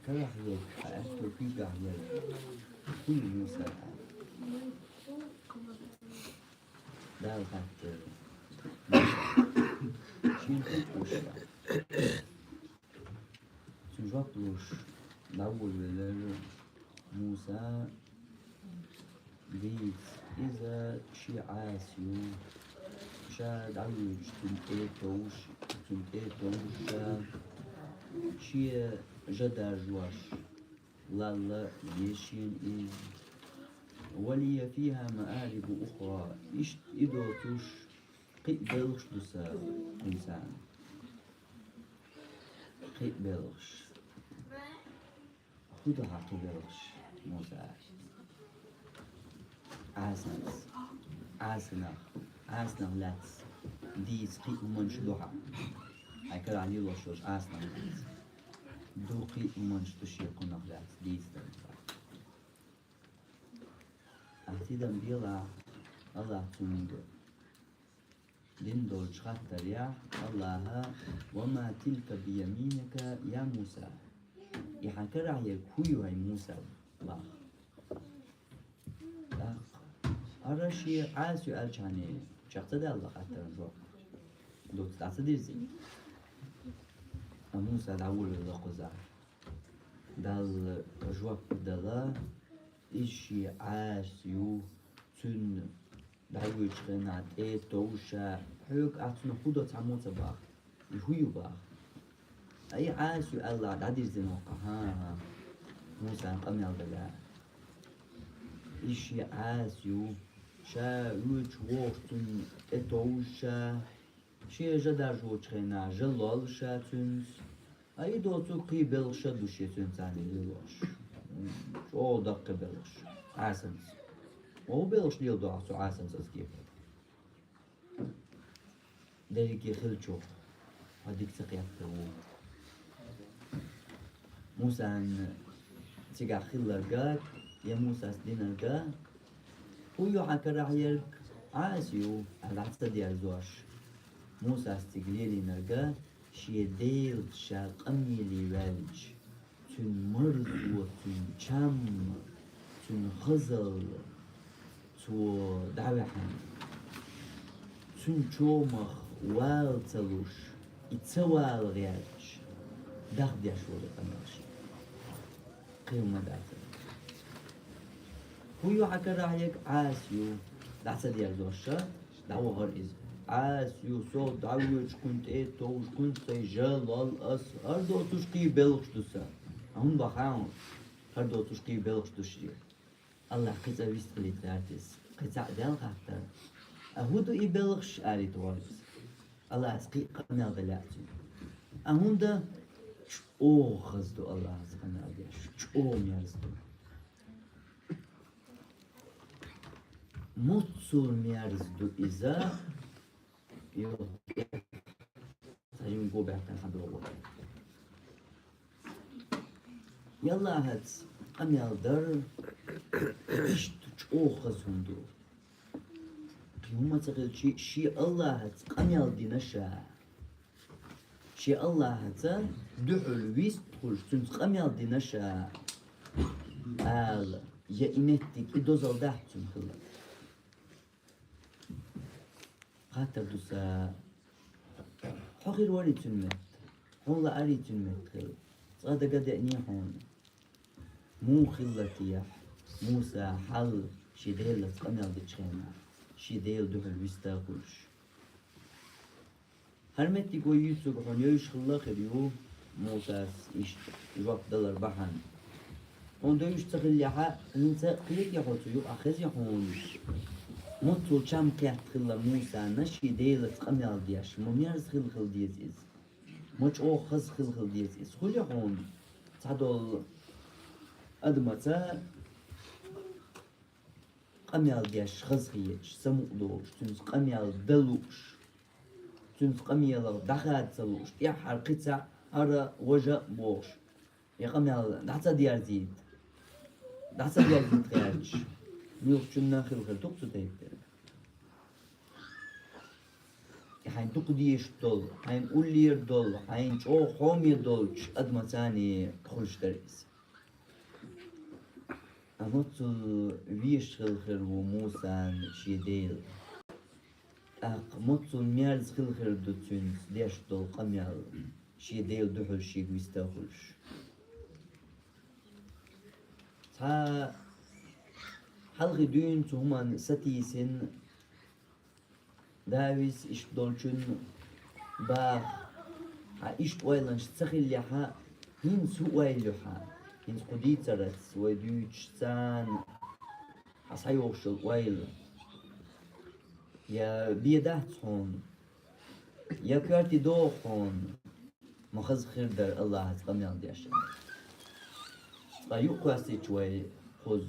كراح يك في قاعد كل موسى ده خاطر شين وش سنجابلوش داول موسى بيت إذا شي عاسيو شا دعوش تنتيتوش شي جدا جواش لا يشين إذ ولي فيها مآرب أخرى إدوتوش قبلش دوسا إنسان قبلش خدها قبلش موسى عاسنا لاتس ديس قيء منش دوحا هكذا علي الله شوش عاسنا لاتس دو قيء منش تشيق نغلات ديس دمتا أهتدا بيلا الله تنيدو لندو شخطر يا الله وما تلك بيمينك يا موسى يحكرا يكويو هاي موسى الله أرشي عاسو ألشاني شخص ده الله خاطر نروح دو تتعصدير زي موسى دعول القزع دال جواب دلا إشي عاسيو تن دعوش غنات توشا حيوك أعطنا خودة تعموت باخ يهويو باخ أي عاسيو الله دعدير زي موقع ها موسى قمي البلا إشي عاسيو شا وش وقتن اتوشا شي جدا جوش خينا جلال شا تنس أي دوتو قيبل شدو شي تنس عن اللوش شو دق بلش عاسنس وهو بلش ليل دو عسو عاسنس أسكيب داريكي خلچو هديك سقيت موسى عن تيجا خلقات يا موسى سدينك ويو حكرا يرك عاسيو على عصد يرزوش موسى استقليلي نرقا شي ديل شا قميلي والج تن مرض وتن شام تن خزل تو دعوحن تن شومخ والتلوش اتسوال غيرج داخل يشوري قمرشي قيمة داتل هو حكرا هيك عاسيو دعسد يرزوشا دعوة غريز عاسيو صوت دعوش كنت توش كنت سيجال الأس أردو تشقي بلغش دوسا هم بخاون أردو تشقي بلغش دوشي الله قيسا ويستغلي تغاتيس قيسا دال خاطر أهودو إي بلغش آري تواريس الله أسقي قمنا غلاتي أهون دا شو خزدو الله زقنا أبيش شو ميرزدو موتسور ميرزدو إذا تجيب نقول بعتنا الحمد لله يلا هات أم يالدر إيش تشوخز هندو هما تقول شي الله هات أم يالدي نشا شي الله هات دحل ويست تقول تنس أم يالدي نشا آل يا إنتك إدوزل دحتن خلا خاطر دوسا حقير وري تنمت حول أري تنمت خل صاد قد هون مو خلتي موسى حل شي ديل تقمل بتشينا شي ديل دهل ويستاقوش هرمتي كو يوسف هون يوش خلا خريو موسى إيش جواب دلار بحن هون دوش تخلي حق انت قلت يا حوتو يو أخذ يا هون موتو چم قيات خلا موسى نشي ديل تقمل دياش مميرز خل ديز إز موش أو خز خل ديز إز خل يا هون تعدل أدمتا قميال دياش خزخيش سمقلوش تنس قميال دلوش تنس قميال دخات سلوش يا حرقتا أرى وجه بوش يا قميال دحتا ديار زيد دحتا ديار زيد خيارش ميوخ جنة خل توقسو تيبتر يا حين تقديش دول حين أولير دول حين شو خومي دول قد ما ثاني خلش درس أموتو ويش خلخر وموسى شيديل موتو ميارز خلخر دوتشنس ليش دول قميال شيديل دحل شي ويستاخلش تا حلقي دون هما ستيسن داويس إيش دولشن باخ إيش ويلنش تسخيل لها هين سوء ويلها هين قديترت وديوش سان حصيوش الويل يا بيداتهم يا كارتي دوخون مخز خير در الله هتقمي عندي عشان فيقوى سيتشوي خذ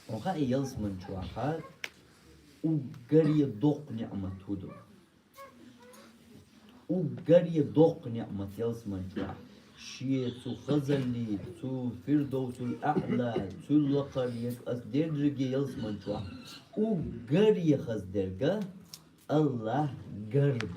وخاي يلسمن شوحات وقري دوق نعمة هدو وقري دوق نعمة يلسمن شوح شيء تو خزلي تو فردوس الأعلى تو لقرية أصدر رجي يلسمن شوح وقري خزدرقة الله قرب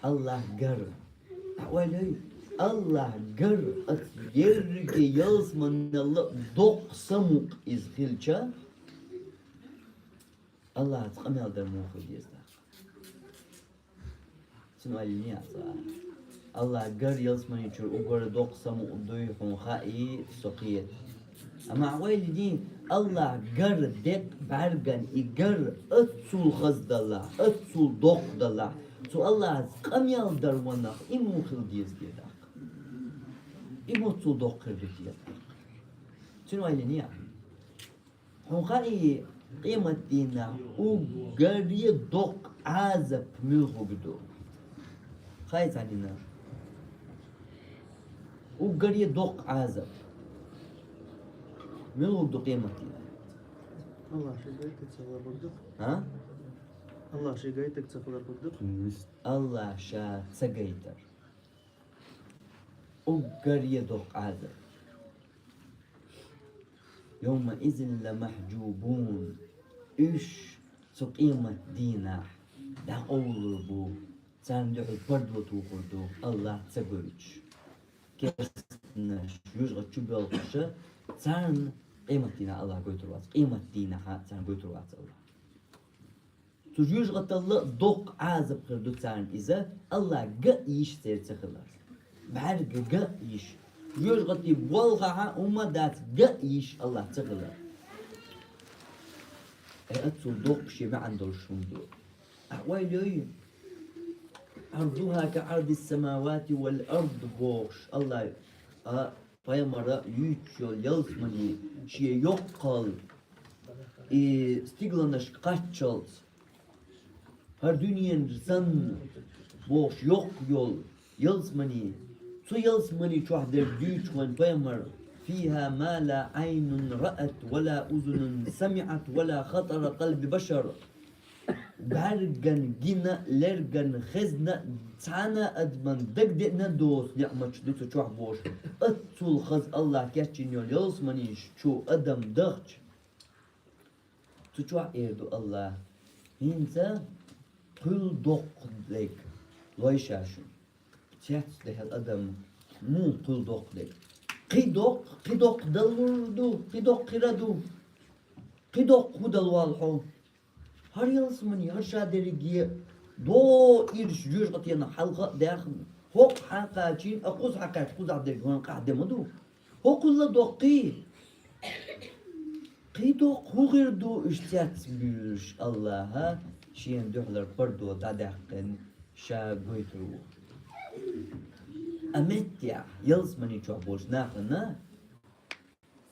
الله قرب أولي الله قرب أصدر رجي يلسمن الله دوق سموك إزخيلشا الله تقمي على الموخو ديستا شنو اللي نعصى الله قر يلسمن يشور وقر دوق سمو ضيحون خائي سقيت أما عويل دين الله قر ديك بعرقن يقر أتصل خزد الله أتصل دوق الله سو الله تقمي على دروناخ إمو خل ديس ديداك إمو تصل دوق ديداك شنو اللي نعصى هون خائي قيمة دينا وقري دوق عازب ملغو بدو خايت علينا وقري دوق عازب ملغو بدو قيمة دينا الله شي قايتك تسخر بقدر ها؟ الله شي قايتك تسخر بقدر الله شا سقيتر وقري دوق عازب يومئذ لمحجوبون إيش سو قيمة دينا دا أولبو سان دعو بردو توقردو الله تسقرج كيرسناش يوجغ تشبه القشة سان قيمة دينا الله قويتر واتس قيمة دينا سان قويتر واتس الله سو يوجغ الله دوق عازب خردو سان إذا الله قا إيش سير تخلر بعرق قا إيش يوجغتي بولغها وما دات قا إيش الله تخلر أتسو دوق شي ما عنده الشندو أحوالي عرضها كعرض السماوات والأرض بوش الله فيمرا يوتشول يلسمني شي يقل ستيغلانش قاتشلت هر دنيا زن بوش يق يول يلسمني سو يلسمني شو حدر ديوتشوان فيمر فيها ما لا عين رأت ولا أذن سمعت ولا خطر قلب بشر برغن جنا لرغن خزنا تانا أدمن دقدقنا دوس نعمة شدوس شوح بوش أتصل خز الله كاتشين يوليوس منيش شو أدم دغج تشوح إيردو الله هنسا كل دوق لك لويشاشو تشاتس ده الأدم مو كل دوق لك قيدوق دلوردو قيدوق قردو قيدوق هدلوالحو هر يلسمني هر شادريجي دو إيرش جوج قطينا حلقة داخل هوق حلقاتين أقوز حقات قوز عبدالك هون قاعدة مدو هو كل دوقي قيدوق هو غير دو اشتات بيش الله ها شين دوحلر بردو دادحقن شا قويترو أمتع يلسمني شو بوش ناخنا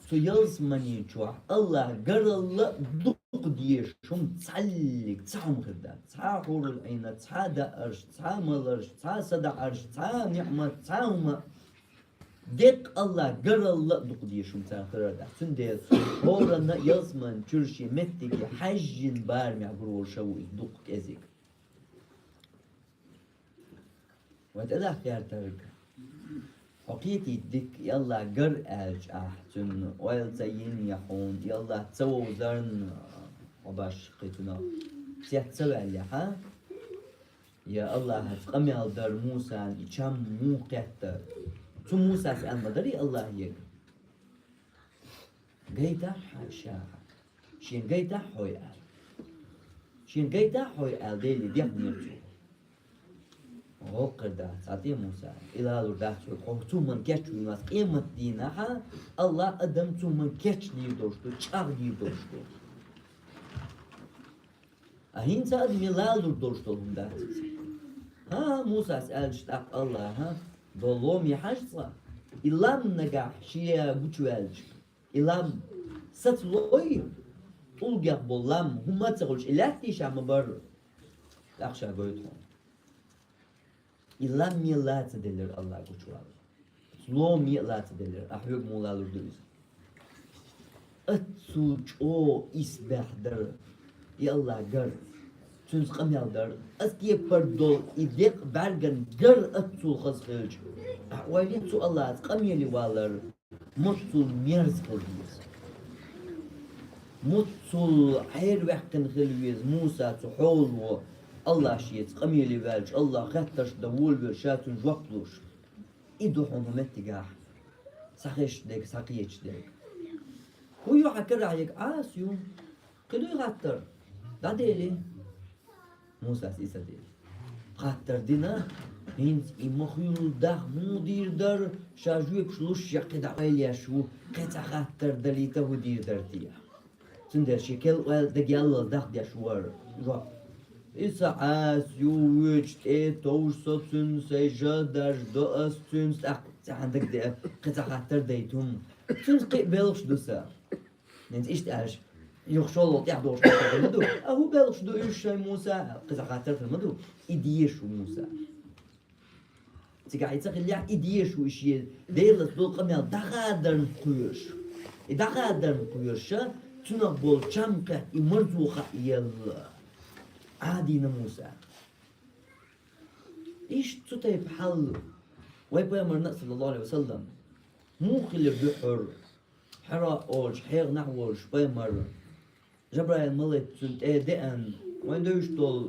سو يلسمني شو الله قرر الله دوق ديش شم تسعلق تسعم خردات تسعى حور العين تسعى دقرش تسعى ملرش تسعى صدع عرش تسعى نعمة تسعى وما ديك الله قرر الله دوق ديش شم تسعى خردات سنديل هورنا يلسمن ترشي متك حجين بارمي عبرور شوي دوق ازيك وتلا خيار ترك حقيقي ديك يلا قر ألج أحسن ويل زين يحون يلا تسووا زرن وباش قيتنا سيات سوال يا ها يا الله هتقم يالدر موسى إيشام مو قهتر تو موسى سأل مدري الله يك جيتا حاشا شين جيتا حوي آل شين جيتا حوي آل ديلي ديح نيرتو وقر دا ساتي موسى إلى لور داتو تو من كيتش ويماس قيمة دينها الله أدم تو من كيتش دير دوشتو چاق دير دوشتو أهين سأد ملالور دوشتو هم داتو ها موسى سأل شتاق الله ها دولوم يحجصا إلام نجاح شيا بوشوالج إلام ستلوي طلقة بولام هم تقولش إلا تيش عم بر أخشى قويتهم إلام ميلا تدلر الله بوشوال سلو ميلا تدلر أحيوك مولا لردوز أتسوج أو إسبح در يا الله قرر تونس قم يالدر أسكي بردول إديق برغن قر أتسو خزخلج ويليتو الله قم يلي والر مطول ميرز خلويز مطول حير وحكن خلويز موسى تحول الله شيت قم يلي والج الله خطرش دول برشاتون جوقلوش إدو حنهم اتقاح ساقيش ديك ساقيش ديك هو يحكر عليك عاسيو قدو يغطر داديلي موسى سيسدي خاطر دينا هنت إمخيول ده مدير در شاجوك شلوش يقيد عيليا شو قطع خاطر دليته ودير درتيا تندر شكل وال دجال ده ديا شوار جو إسا عاس يوج توش ساتون سيجا در دو أستون عندك ده قطع خاطر ديتهم تنس قبلش دوسا ننت إيش تعرف يخشوا يعدوا في المدو أهو بالغ شدو إيش موسى قطع خاطر في المدو إديش موسى تقعد تقول لي إديش وإشي ديلت دول قميا دغادر نقيش دغادر نقيش تنقبل شمكة إمرزوخة يلا عادي موسى إيش تطيب حل ويبقى مرنا صلى الله عليه وسلم مو خلي بحر حراء أوش حيغ نحوش بيمر جبرائيل ملك سنت دئن وين يشتغل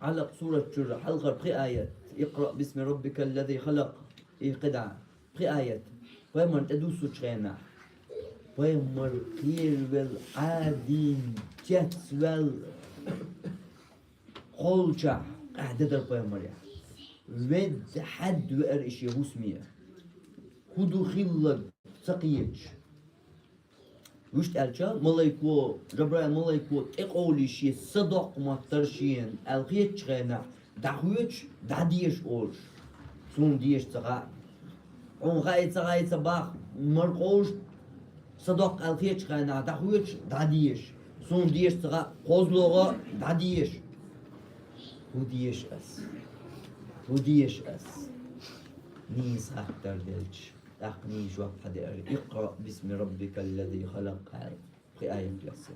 علق سورة شر حلقة بقي آية اقرأ باسم ربك الذي خلق قدع بقي آية ويمر تدوسو تشغينا ويمر خير والعادين جت وال خلشة قاعدة در ويمر يا ود حد وقر إشي هسمية خدو خلق سقيتش وش قالشا ملايكو جبرائيل ملايكو تقولي شي صدق ما ترشين القيتش غينا دعويتش دعديش أولش سون ديش تغا عن غاية صباح مرقوش صدق القيتش غينا دعويتش دعديش سون ديش تغا قوزلوغا دعديش وديش أس نيس أكتر دلش أقني جواب حدا اقرأ باسم ربك الذي خلق في آية كلاسية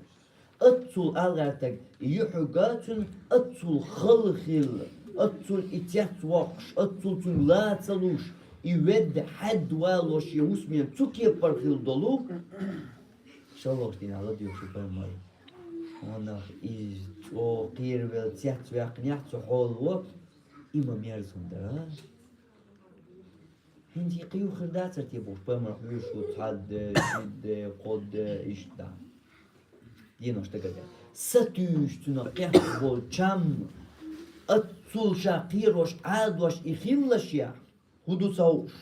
أتصل ألغتك يحقاتن أتصل خلخل أتصل إتيات وقش أتصل لا تلوش يود حد والوش يوسمي تكي برخل دلو شلوش دين على ديو شبه مر وانا إيج أو قير والتيات ويقنيات حول وقت إما ميرزون درا هندي قيو خردات ترتيبوش بمر حيوش وتحد شد قد إشتا دينوش تقدر ستوش تنقيح بول چم أتصل شاقيروش عادوش إخيلش يا هدو سوش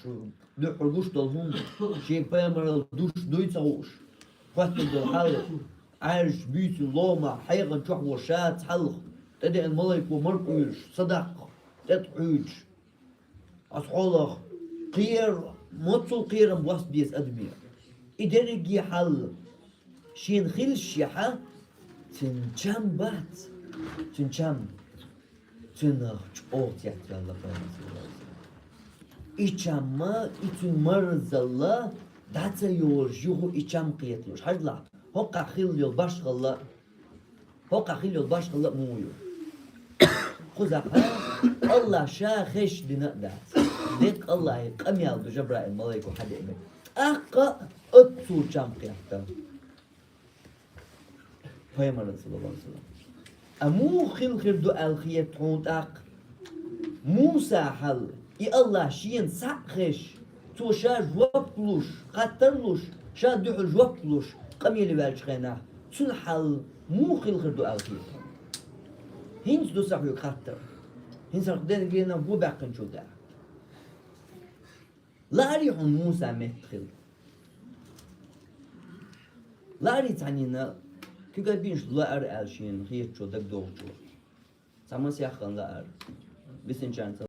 دو حرقوش دلهم شيء بمر دوش دوي سوش فتن دل حلق عرش بيت لوما حيغن شوح وشات حلق تدع الملك ومرقوش صدق تدحوش أصحولخ قير مطل قير بواسط بيس أدمية إدرجي حل شين خلش يحا تنشم بات تنشم تنخ أوت يحتى الله إيشام ما إتن مرز الله داتا يورج يهو إيشام قيتلوش حجلا هقا خيل يلباش الله هقا خيل يلباش الله مويو خذها الله شاخش بنقدات ديك الله يقم يالدو جبرائيل ملايك وحد إمك أقا أتسو جام قيحتا فايما رسول الله صلى الله عليه وسلم أمو خل خردو الخية تونتاق موسى حل إي الله شين ساقش تو شا جوابلوش قتلوش شا دحو جوابلوش قميلي بالشخينا تون حل مو خل خردو الخية هينز دو ساقيو قتل هينز ساقدين جينا بو باقن شو دا لا أريحون موسى مهتخل لا أريد تعنينا كي قال بينش لا أر ألشين هي شو دك دوغ شو سما سياخن لا أر بسنجان